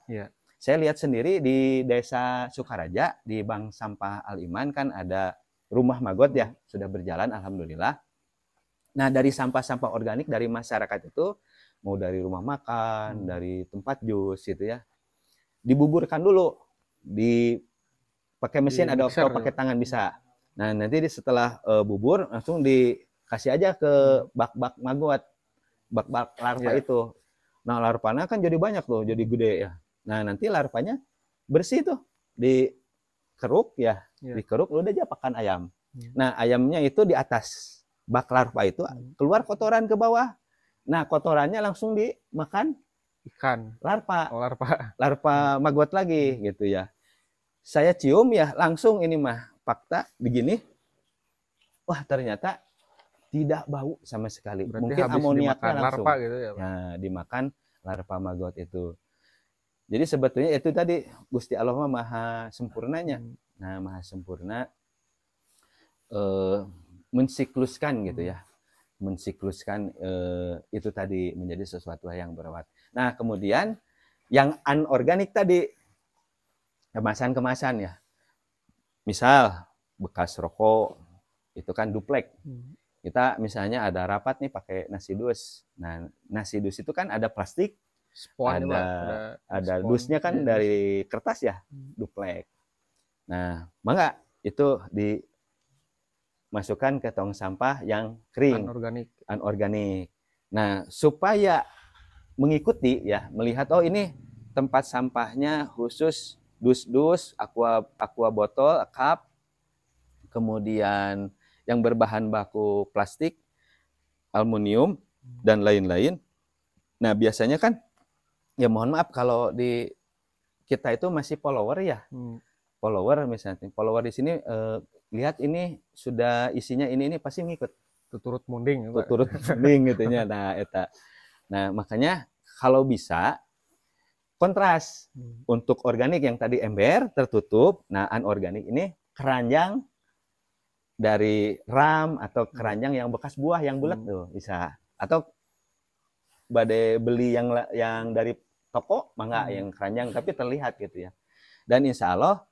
[SPEAKER 2] Saya lihat sendiri di Desa Sukaraja, di Bank Sampah Al-Iman kan ada rumah maggot ya, sudah berjalan alhamdulillah. Nah, dari sampah-sampah organik dari masyarakat itu, mau dari rumah makan, dari tempat jus gitu ya, dibuburkan dulu, pakai mesin ada atau pakai tangan bisa. Nah, nanti setelah bubur langsung dikasih aja ke bak-bak maggot, bak-bak larva itu. Nah, larvanya kan jadi banyak tuh, jadi gede ya. Nah, nanti larvanya bersih tuh, dikeruk ya, dikeruk udah aja pakan ayam. Nah, ayamnya itu di atas bak larva itu keluar kotoran ke bawah. Nah, kotorannya langsung dimakan
[SPEAKER 1] Ikan.
[SPEAKER 2] larva.
[SPEAKER 1] Oh, larva.
[SPEAKER 2] Larva maggot lagi gitu ya. Saya cium ya langsung ini mah fakta begini. Wah, ternyata tidak bau sama sekali.
[SPEAKER 1] Berarti
[SPEAKER 2] Mungkin
[SPEAKER 1] habis
[SPEAKER 2] amoniaknya
[SPEAKER 1] dimakan
[SPEAKER 2] langsung.
[SPEAKER 1] larva gitu ya, Pak?
[SPEAKER 2] Ya, dimakan larva maggot itu. Jadi sebetulnya itu tadi Gusti Allah maha sempurnanya. Nah, maha sempurna mensikluskan gitu ya. Mensikluskan itu tadi menjadi sesuatu yang berawat. Nah, kemudian yang anorganik tadi kemasan-kemasan ya. Misal bekas rokok itu kan duplek. Kita misalnya ada rapat nih pakai nasi dus. Nah, nasi dus itu kan ada plastik,
[SPEAKER 1] Spon,
[SPEAKER 2] ada dusnya kan dari kertas ya, duplek. Nah, maka itu dimasukkan ke tong sampah yang kering, anorganik. Nah, supaya mengikuti ya, melihat oh ini tempat sampahnya khusus dus-dus, aqua botol, cup, kemudian yang berbahan baku plastik, aluminium, dan lain-lain. Nah, biasanya kan, ya mohon maaf kalau di kita itu masih follower ya. Follower misalnya. Follower di sini, lihat ini sudah isinya ini pasti ngikut.
[SPEAKER 1] Tuturut munding.
[SPEAKER 2] Tuturut munding gitu ya. Nah, eta. Nah, makanya kalau bisa, kontras. Untuk organik yang tadi ember, tertutup. Nah, anorganik ini keranjang dari ram atau keranjang yang bekas buah yang bulat tuh bisa, atau badai beli yang dari toko mangga yang keranjang tapi terlihat gitu ya. Dan insya Allah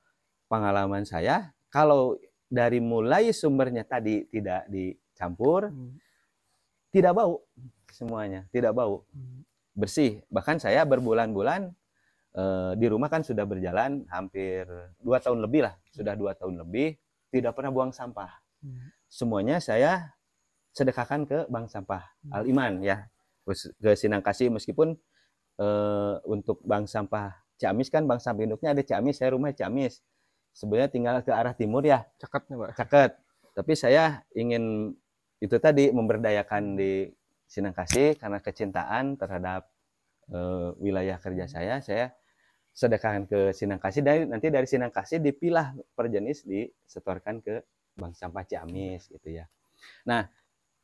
[SPEAKER 2] pengalaman saya kalau dari mulai sumbernya tadi tidak dicampur, tidak bau semuanya, tidak bau, bersih. Bahkan saya berbulan-bulan di rumah kan sudah berjalan hampir 2 tahun lebih lah, sudah 2 tahun lebih tidak pernah buang sampah. Semuanya saya sedekahkan ke bank sampah Al Iman ya, ke Sinangkasi. Meskipun untuk bank sampah Ciamis kan bank sampah induknya ada Ciamis, saya rumah Ciamis. Sebenarnya tinggal ke arah timur ya.
[SPEAKER 1] Ceket nih, Pak.
[SPEAKER 2] Ceket. Tapi saya ingin itu tadi memberdayakan di Sinangkasi karena kecintaan terhadap wilayah kerja saya sedekahkan ke Sinangkasi, dan nanti dari Sinangkasi dipilah per jenis disetorkan ke bank sampah Ciamis gitu ya. Nah,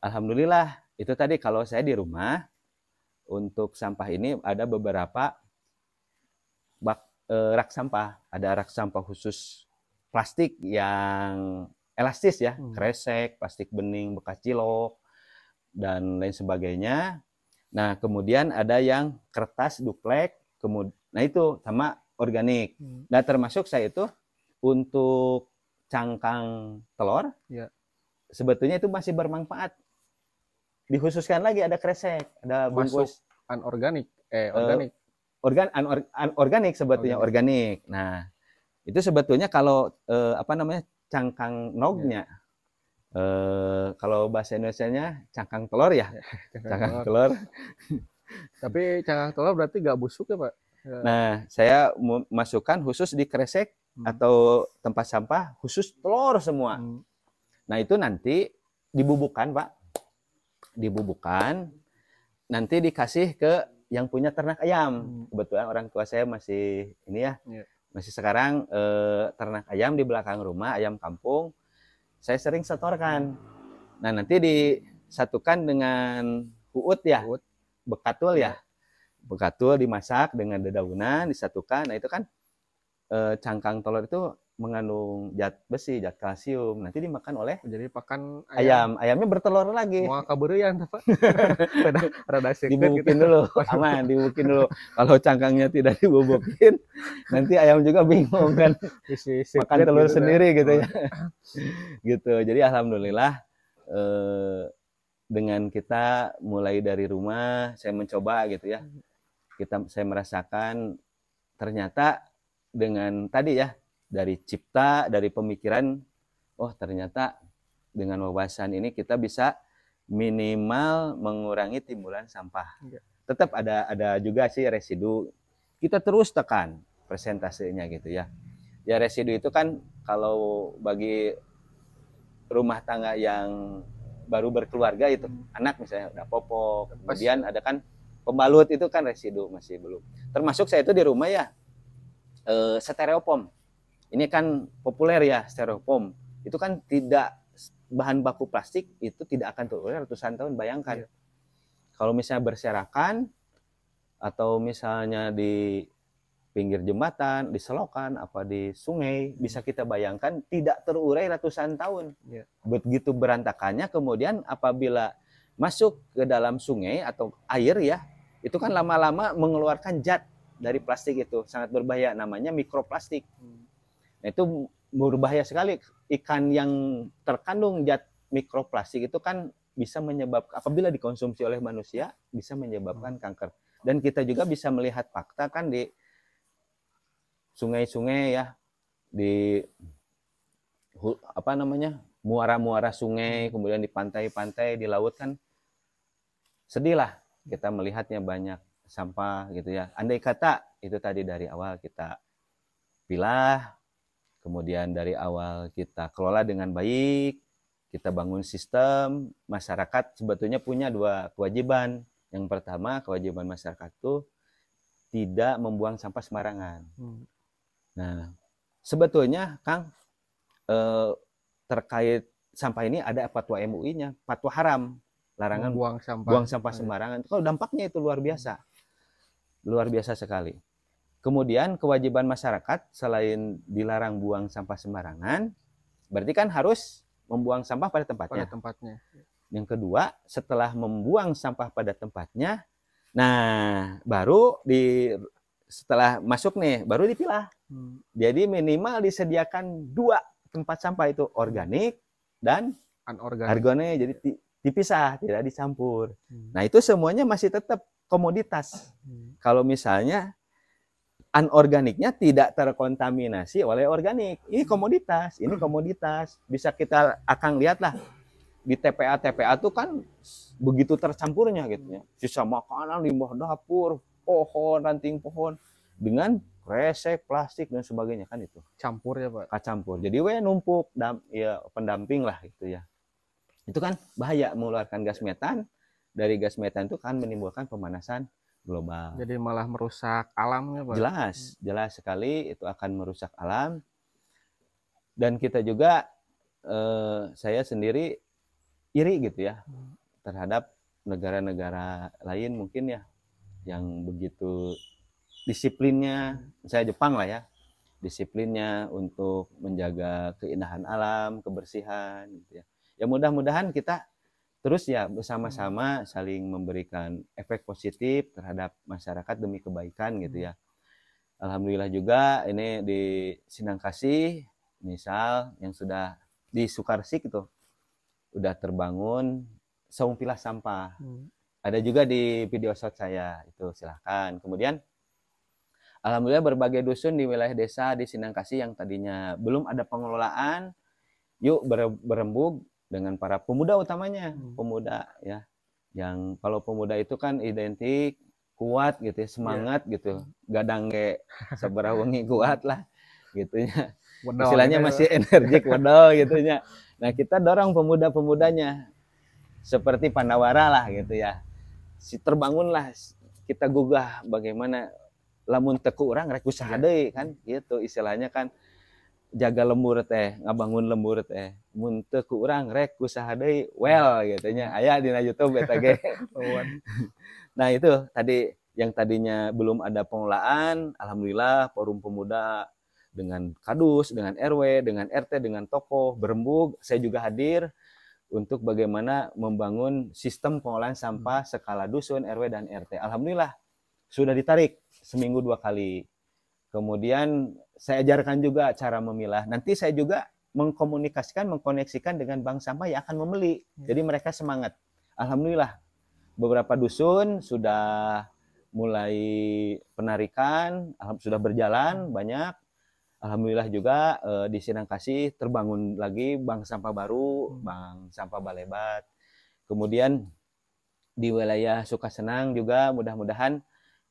[SPEAKER 2] alhamdulillah itu tadi kalau saya di rumah untuk sampah ini ada beberapa rak sampah. Ada rak sampah khusus plastik yang elastis ya, kresek, plastik bening, bekas cilok, dan lain sebagainya. Nah, kemudian ada yang kertas duplek, nah itu sama organik. Nah, termasuk saya itu untuk cangkang telur, sebetulnya itu masih bermanfaat. Dikhususkan lagi ada kresek, ada bungkus
[SPEAKER 1] anorganik,
[SPEAKER 2] organik sebetulnya organik. Nah, itu sebetulnya kalau cangkang nognya, kalau bahasa Indonesianya cangkang telur ya, cangkang telur.
[SPEAKER 1] Tapi cangkang telur berarti nggak busuk ya, Pak?
[SPEAKER 2] Nah, saya masukkan khusus di kresek atau tempat sampah khusus telur semua. Nah, itu nanti dibubukkan, Pak. Dibubukkan, nanti dikasih ke yang punya ternak ayam. Kebetulan orang tua saya masih ini ya, masih sekarang ternak ayam di belakang rumah, ayam kampung. Saya sering setorkan. Nah, nanti disatukan dengan uut ya, bekatul ya. Bekatul dimasak dengan dedaunan, disatukan. Nah, itu kan cangkang telur itu mengandung zat besi, zat kalsium. Nanti dimakan oleh
[SPEAKER 1] pakan
[SPEAKER 2] ayam. Ayamnya bertelur lagi.
[SPEAKER 1] Mau kabeureun, Pak. Rada
[SPEAKER 2] dibubukin gitu. Dulu, aman, dibubukin dulu. Kalau cangkangnya tidak dibubukin, nanti ayam juga bingung kan. Makan telur gitu sendiri gitu ya. Gitu. Jadi alhamdulillah dengan kita mulai dari rumah, saya mencoba gitu ya. Saya merasakan ternyata dengan tadi ya, dari cipta, dari pemikiran, oh ternyata dengan wawasan ini kita bisa minimal mengurangi timbulan sampah. Tetap ada juga sih residu. Kita terus tekan persentasenya gitu ya. Ya residu itu kan kalau bagi rumah tangga yang baru berkeluarga itu anak misalnya udah popok, kemudian ada kan pembalut itu kan residu masih belum. Termasuk saya itu di rumah ya stereofoam. Ini kan populer ya stereofoam. Itu kan tidak bahan baku plastik itu tidak akan terurai ratusan tahun, bayangkan. Kalau misalnya berserakan atau misalnya di pinggir jembatan, di selokan, apa di sungai, bisa kita bayangkan tidak terurai ratusan tahun. Begitu berantakannya, kemudian apabila masuk ke dalam sungai atau air ya, itu kan lama-lama mengeluarkan zat dari plastik itu, sangat berbahaya, namanya mikroplastik. Nah, itu berbahaya sekali. Ikan yang terkandung zat mikroplastik itu kan bisa menyebabkan, apabila dikonsumsi oleh manusia, bisa menyebabkan kanker. Dan kita juga bisa melihat fakta kan di sungai-sungai ya, di apa namanya, muara-muara sungai, kemudian di pantai-pantai, di laut kan sedih lah kita melihatnya banyak sampah gitu ya. Andai kata itu tadi dari awal kita pilah, kemudian dari awal kita kelola dengan baik, kita bangun sistem, masyarakat sebetulnya punya dua kewajiban. Yang pertama, kewajiban masyarakat itu tidak membuang sampah sembarangan. Nah, sebetulnya Kang, terkait sampah ini ada fatwa MUI-nya, fatwa haram, larangan buang sampah sembarangan. Kalau dampaknya itu luar biasa sekali. Kemudian kewajiban masyarakat selain dilarang buang sampah sembarangan, berarti kan harus membuang sampah pada tempatnya. Yang kedua, setelah membuang sampah pada tempatnya, nah baru setelah masuk nih, baru dipilah. Jadi minimal disediakan 2 tempat sampah itu, organik dan anorganik. Jadi dipisah, tidak dicampur. Nah itu semuanya masih tetap komoditas. Kalau misalnya anorganiknya tidak terkontaminasi oleh organik, ini komoditas, bisa kita akan lihat lah di TPA tuh kan begitu tercampurnya gitu ya, sisa makanan, limbah dapur, pohon, ranting pohon dengan kresek, plastik dan sebagainya, kan itu
[SPEAKER 1] campur ya Pak.
[SPEAKER 2] Campur, jadi numpuk, ya pendamping lah gitu ya. Itu kan bahaya, mengeluarkan gas metan. Dari gas metan itu kan menimbulkan pemanasan global.
[SPEAKER 1] Jadi malah merusak alamnya Pak.
[SPEAKER 2] Jelas sekali itu akan merusak alam. Dan kita juga saya sendiri iri gitu ya terhadap negara-negara lain mungkin ya yang begitu disiplinnya, saya Jepang lah ya, disiplinnya untuk menjaga keindahan alam, kebersihan gitu ya. Ya mudah-mudahan kita terus ya bersama-sama saling memberikan efek positif terhadap masyarakat demi kebaikan gitu ya. Alhamdulillah juga ini di Sinangkasih misal yang sudah di Sukarsik itu udah terbangun saung pilah sampah. Ada juga di video shot saya itu, silahkan. Kemudian alhamdulillah berbagai dusun di wilayah desa di Sinangkasih yang tadinya belum ada pengelolaan, yuk berembuk dengan para pemuda utamanya, pemuda ya. Yang kalau pemuda itu kan identik kuat gitu ya, semangat gitu. Gadang ge sabaraha wengi kuat lah gitu ya. Istilahnya masih energik wedol gitu ya. Nah, kita dorong pemuda-pemudanya seperti Pandawara lah gitu ya. Terbangunlah kita gugah bagaimana lamun teku urang rek usaha deui kan gitu istilahnya kan. Jaga lembur teh, ngabangun lembur teh. Mun teu ku urang rek usaha deui well gitu nya. Aya dina YouTube eta ge. Nah, itu tadi yang tadinya belum ada pengelolaan, alhamdulillah forum pemuda dengan kadus, dengan RW, dengan RT, dengan tokoh berembuk, saya juga hadir untuk bagaimana membangun sistem pengolahan sampah skala dusun, RW dan RT. Alhamdulillah sudah ditarik seminggu 2 kali. Kemudian saya ajarkan juga cara memilah. Nanti saya juga mengkoneksikan dengan bank sampah yang akan membeli. Jadi mereka semangat. Alhamdulillah beberapa dusun sudah mulai penarikan, sudah berjalan banyak. Alhamdulillah juga di Sinangkasih terbangun lagi bank sampah baru, bank sampah Balebat. Kemudian di wilayah Sukasenang juga mudah-mudahan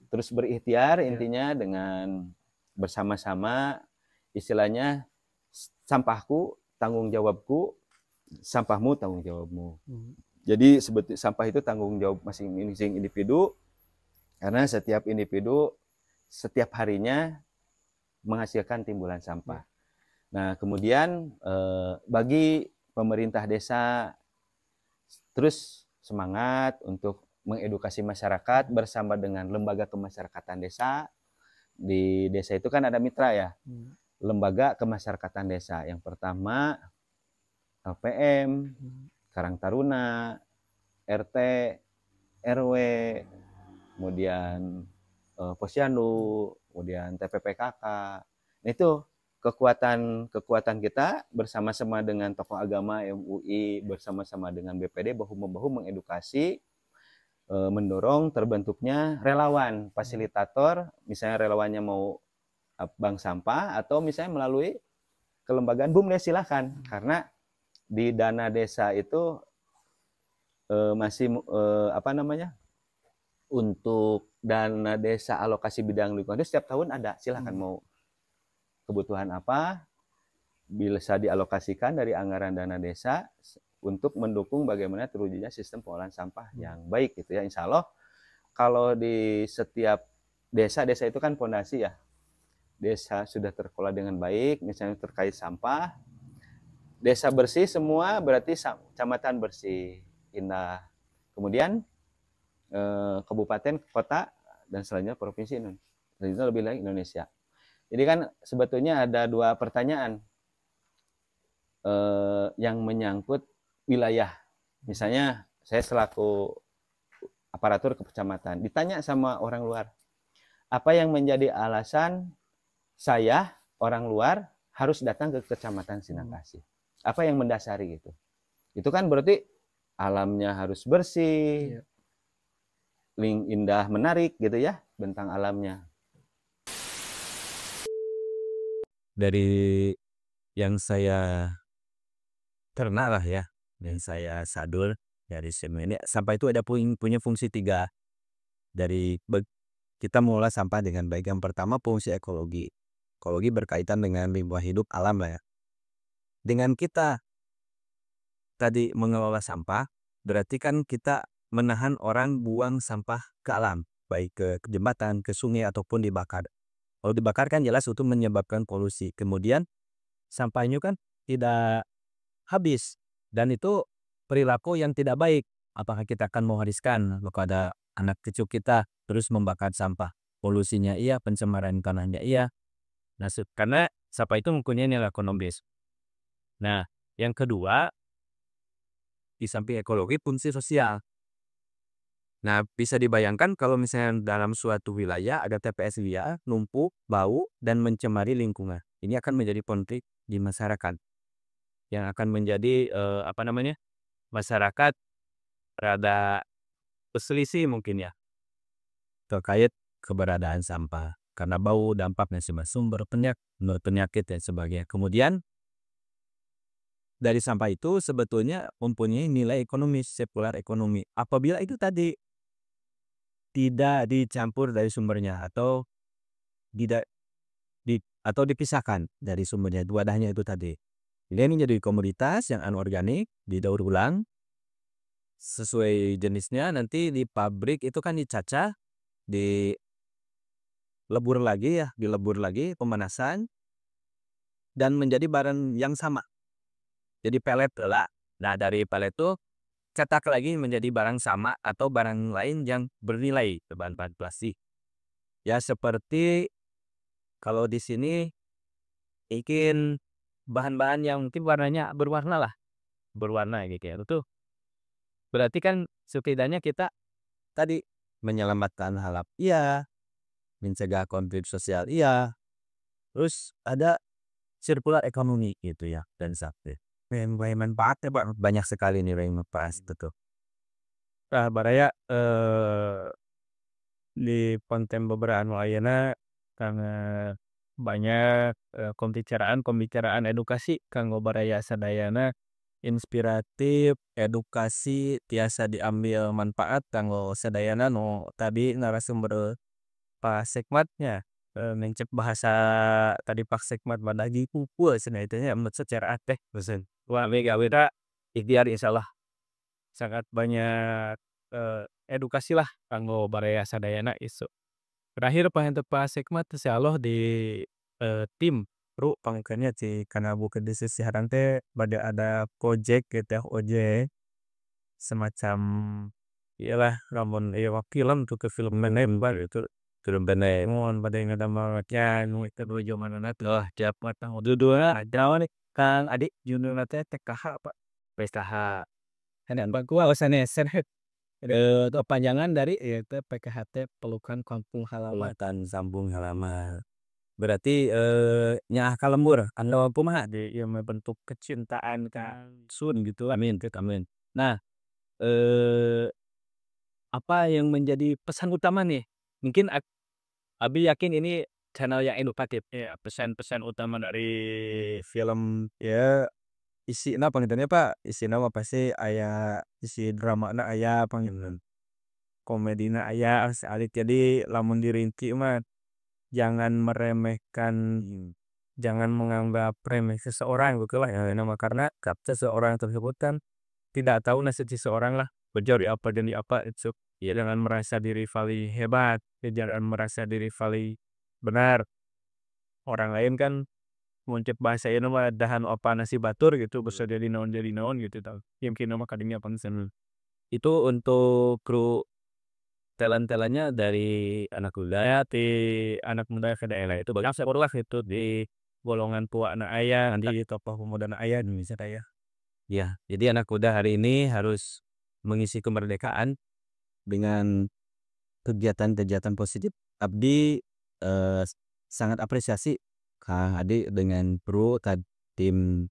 [SPEAKER 2] terus berikhtiar intinya dengan bersama-sama istilahnya sampahku tanggung jawabku sampahmu tanggung jawabmu.
[SPEAKER 1] Hmm.
[SPEAKER 2] Jadi sampah itu tanggung jawab masing-masing individu, karena setiap individu setiap harinya menghasilkan timbulan sampah. Nah, kemudian bagi pemerintah desa terus semangat untuk mengedukasi masyarakat bersama dengan lembaga kemasyarakatan desa. Di desa itu kan ada mitra ya, lembaga kemasyarakatan desa. Yang pertama LPM, Karang Taruna, RT, RW, kemudian Posyandu, kemudian TPPKK. Nah, itu kekuatan kita bersama-sama dengan tokoh agama MUI, bersama-sama dengan BPD bahu-membahu mengedukasi, mendorong terbentuknya relawan fasilitator, misalnya relawannya mau bank sampah atau misalnya melalui kelembagaan BUMDes silahkan, karena di dana desa itu masih apa namanya, untuk dana desa alokasi bidang lingkungan itu setiap tahun ada, silahkan mau kebutuhan apa bisa dialokasikan dari anggaran dana desa untuk mendukung bagaimana terwujudnya sistem pengolahan sampah yang baik gitu ya. Insya Allah kalau di setiap desa itu kan fondasi ya, desa sudah terkelola dengan baik, misalnya terkait sampah, desa bersih semua berarti kecamatan bersih, indah. Kemudian kabupaten, kota, dan selanjutnya provinsi, selanjutnya lebih lagi Indonesia. Jadi kan sebetulnya ada dua pertanyaan yang menyangkut wilayah. Misalnya saya selaku aparatur kecamatan ditanya sama orang luar, apa yang menjadi alasan saya orang luar harus datang ke kecamatan Sinangkasih? Apa yang mendasari itu? Itu kan berarti alamnya harus bersih, indah, menarik gitu ya, bentang alamnya.
[SPEAKER 3] Dari yang saya ternak lah ya, yang saya sadul dari semua ini, sampah itu ada punya fungsi 3. Dari kita mengolah sampah dengan baik. Yang pertama fungsi ekologi. Ekologi berkaitan dengan lingkungan hidup alam lah ya. Dengan kita tadi mengelola sampah, berarti kan kita menahan orang buang sampah ke alam, baik ke jembatan, ke sungai, ataupun dibakar. Kalau dibakar kan jelas itu menyebabkan polusi. Kemudian sampahnya kan tidak habis, dan itu perilaku yang tidak baik. Apakah kita akan mewariskan kepada anak cucu kita terus membakar sampah? Polusinya iya, pencemaran tanahnya iya. Nah, karena sampah itu mempunyai nilai ekonomis. Nah, yang kedua, di samping ekologi, fungsi sosial. Nah, bisa dibayangkan kalau misalnya dalam suatu wilayah ada TPS liar, numpuk, bau, dan mencemari lingkungan. Ini akan menjadi konflik di masyarakat, yang akan menjadi masyarakat rada berselisih mungkin ya terkait keberadaan sampah karena bau, dampaknya sumber penyakit dan sebagainya. Kemudian dari sampah itu sebetulnya mempunyai nilai ekonomis, sirkular ekonomi. Apabila itu tadi tidak dicampur dari sumbernya atau tidak atau dipisahkan dari sumbernya, dua wadahnya itu tadi. Ini jadi komoditas yang anorganik, didaur ulang sesuai jenisnya, nanti di pabrik itu kan dicacah, dilebur lagi pemanasan dan menjadi barang yang sama. Jadi pelet lah. Nah, dari pelet itu cetak lagi menjadi barang sama atau barang lain yang bernilai bahan-bahan plastik. Ya seperti kalau di sini bikin bahan-bahan yang mungkin warnanya berwarna gitu ya. Itu berarti kan setidaknya kita tadi menyelamatkan alam iya, mencegah konflik sosial iya, terus ada sirkular ekonomi gitu ya, dan sampai manfaatnya banyak sekali nilai manfaat itu. Nah, baraya di konten beberapa wayana karena banyak pembicaraan edukasi kanggo baraya sadayana inspiratif, edukasi tiasa diambil manfaat kanggo sadayana no tadi narasumber Pak Sekmatnya mencek bahasa tadi Pak Sekmat badagi pupul cenah itu nya secara teh peuseun. Wah mega beda ikhtiar insyaallah sangat banyak, edukasi lah kanggo barea sadayana isu. Terakhir pahen teu pasek mah insyaallah di, tim Bro pangkeunnya ti kana bukeun di sisiharan teh bade ada project gitu ya, OJ semacam iyalah lamun ieu mah film tuh ke film Menembar itu film Doraemon bade ngadamel nu itu zamanana teh tiap matang judulna naon Kang Adi judulna teh TKH Pak, PKH. Hanean bagus sanes kepanjangan dari ieu teh PKHT Pelukan Kampung Halaman. Pelukan Sambung Halaman. Berarti, Nyaah Kalembur anu kumaha di ieu mah bentuk kecintaan ka sun gitu, amin amin. Nah, eee, apa yang menjadi pesan utama nih? Mungkin Abi yakin ini channel yang edukatif. Iya, pesan-pesan utama dari film ya isina pangintennya Pak, isina mah pasti aya isi dramana aya panginten, komedina aya saalit. Jadi lamun dirinci mah jangan meremehkan, jangan menganggap remeh seseorang gitu lah ya nama karena seseorang tersebut kan tidak tahu nasib seseorang lah belajar di apa dan di apa itu ya jangan merasa diri paling hebat ya jangan merasa diri paling benar orang lain kan muncul bahasa ini mah dahan apa nasi batur gitu bisa jadi naon gitu tau yang kini mah kadangnya pangsen itu untuk kru talent-talentnya dari anak muda ya ti anak muda ke daerah itu banyak sekolah itu di golongan tua anak ayah nanti di tokoh pemuda anak ayah di Indonesia ya. Ya, jadi anak muda hari ini harus mengisi kemerdekaan dengan kegiatan-kegiatan positif. Abdi sangat apresiasi Kang Adi dengan Bro tim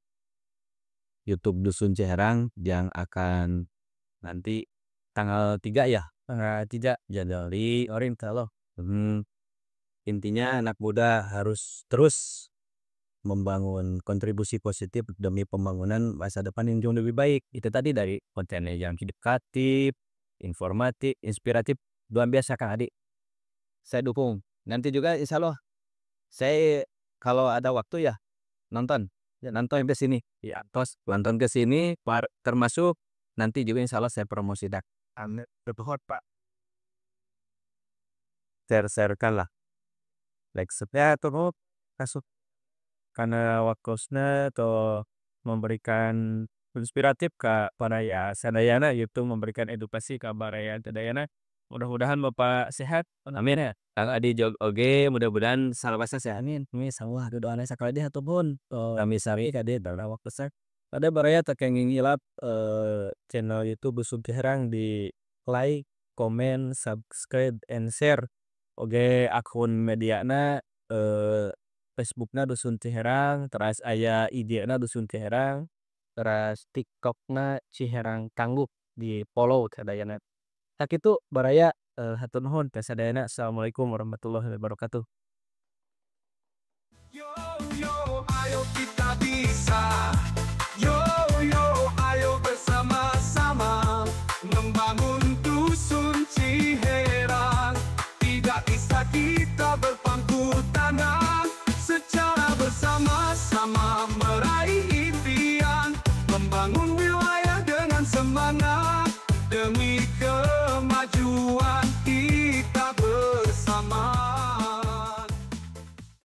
[SPEAKER 3] YouTube Dusun Ciherang yang akan nanti tanggal 3 ya. Tanggal 3 Januari insya Allah. Intinya anak muda harus terus membangun kontribusi positif demi pembangunan masa depan yang jauh lebih baik. Itu tadi dari kontennya yang edukatif, informatif, inspiratif, luar biasa Kang Adi. Saya dukung. Nanti juga insya Allah saya kalau ada waktu ya nonton ke sini. Ya, terus nonton ke sini termasuk nanti juga insya Allah saya promosikan. Amin. Berdoa Pak. Share-sharekan lah. Like supaya tuh kasut karena wakosna atau memberikan inspiratif ke baraya sadayana itu memberikan edukasi ke baraya sadayana mudah-mudahan Bapak sehat amin ya Kang Adi jog oge mudah-mudahan salawasna sehat amin sawah doana sakali deh ataupun kami sari kade dalam waktu sak pada baraya takenging ilap channel YouTube Dusun Ciherang di like, comment, subscribe, and share oge akun mediana Facebookna Dusun Ciherang, terus aya IG-na Dusun Ciherang, terus TikTokna Ciherang Tangguh di follow sadayana. Sakitu baraya hatur nuhun teh sadayana. Assalamualaikum warahmatullahi wabarakatuh.
[SPEAKER 4] Yo yo ayo kita bisa. Yo yo ayo bersama-sama membangun Dusun Ciherang. Tidak bisa kita berpangku tangan secara bersama-sama meraih impian membangun wilayah dengan semangat demi